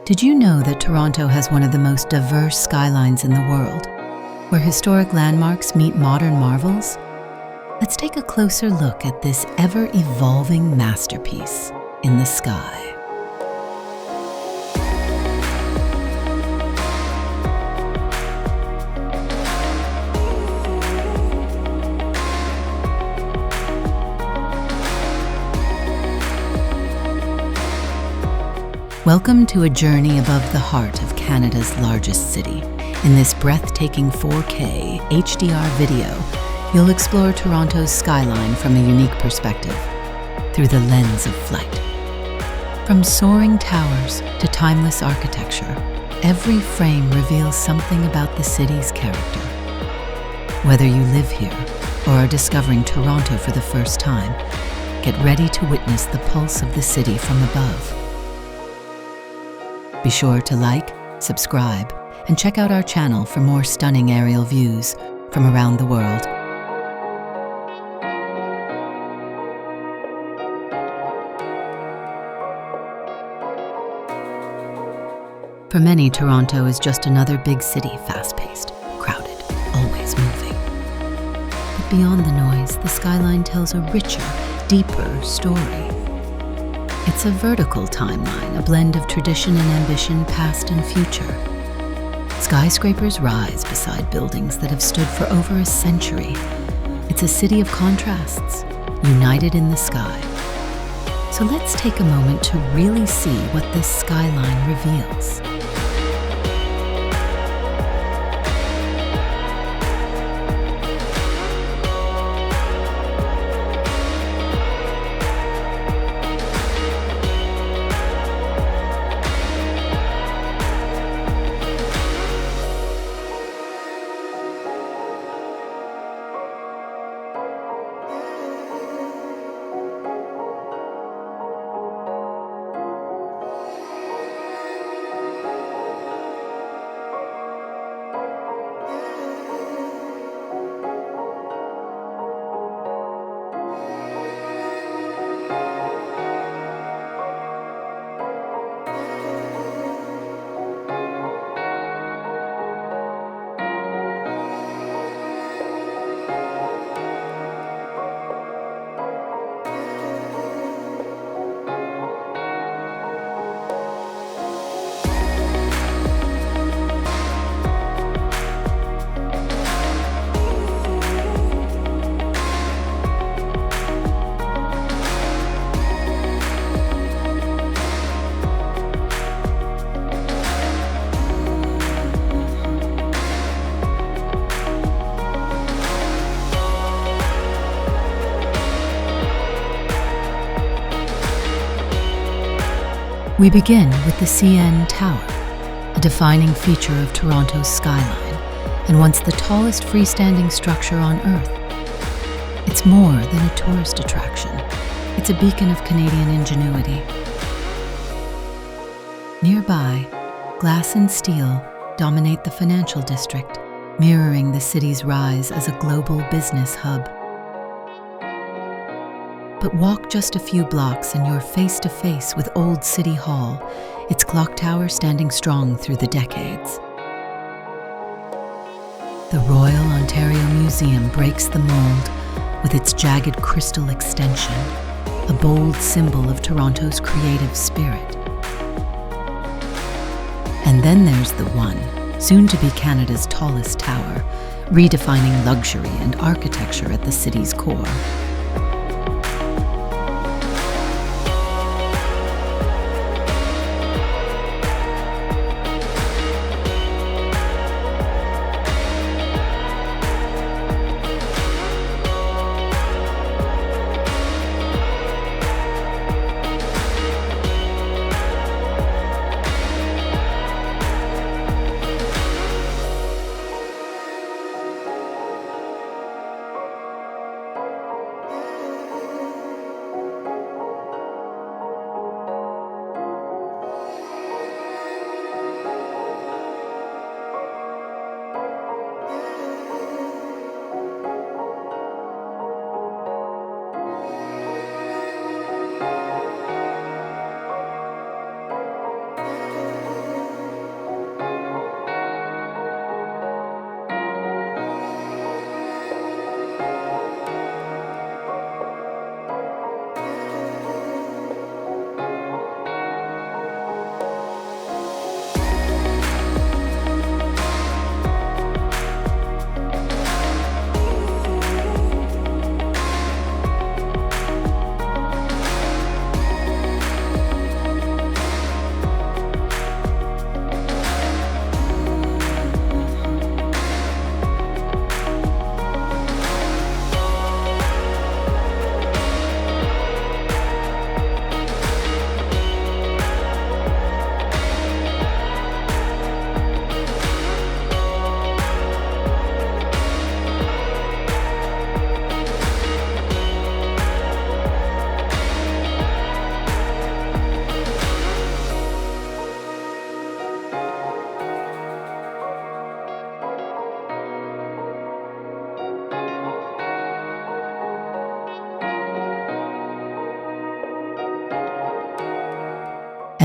Did you know that Toronto has one of the most diverse skylines in the world, where historic landmarks meet modern marvels? Let's take a closer look at this ever-evolving masterpiece in the sky. Welcome to a journey above the heart of Canada's largest city. In this breathtaking 4K HDR video, you'll explore Toronto's skyline from a unique perspective, through the lens of flight. From soaring towers to timeless architecture, every frame reveals something about the city's character. Whether you live here or are discovering Toronto for the first time, get ready to witness the pulse of the city from above. Be sure to like, subscribe, and check out our channel for more stunning aerial views from around the world. For many, Toronto is just another big city, fast-paced, crowded, always moving. But beyond the noise, the skyline tells a richer, deeper story. It's a vertical timeline, a blend of tradition and ambition, past and future. Skyscrapers rise beside buildings that have stood for over a century. It's a city of contrasts, united in the sky. So let's take a moment to really see what this skyline reveals. We begin with the CN Tower, a defining feature of Toronto's skyline, and once the tallest freestanding structure on Earth. It's more than a tourist attraction. It's a beacon of Canadian ingenuity. Nearby, glass and steel dominate the financial district, mirroring the city's rise as a global business hub. But walk just a few blocks and you're face to face with Old City Hall, its clock tower standing strong through the decades. The Royal Ontario Museum breaks the mold with its jagged crystal extension, a bold symbol of Toronto's creative spirit. And then there's the One, soon to be Canada's tallest tower, redefining luxury and architecture at the city's core.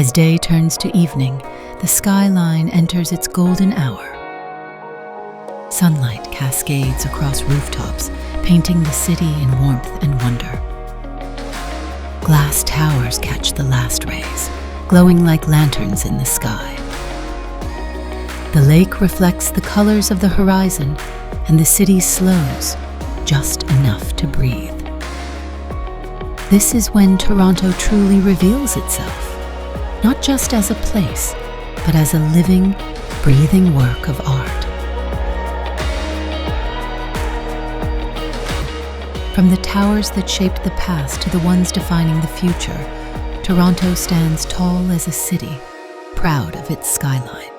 As day turns to evening, the skyline enters its golden hour. Sunlight cascades across rooftops, painting the city in warmth and wonder. Glass towers catch the last rays, glowing like lanterns in the sky. The lake reflects the colors of the horizon, and the city slows just enough to breathe. This is when Toronto truly reveals itself, not just as a place, but as a living, breathing work of art. From the towers that shaped the past to the ones defining the future, Toronto stands tall as a city, proud of its skyline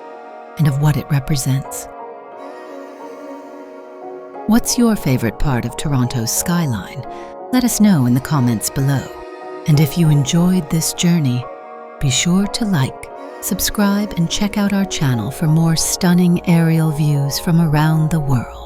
and of what it represents. What's your favorite part of Toronto's skyline? Let us know in the comments below. And if you enjoyed this journey, be sure to like, subscribe, and check out our channel for more stunning aerial views from around the world.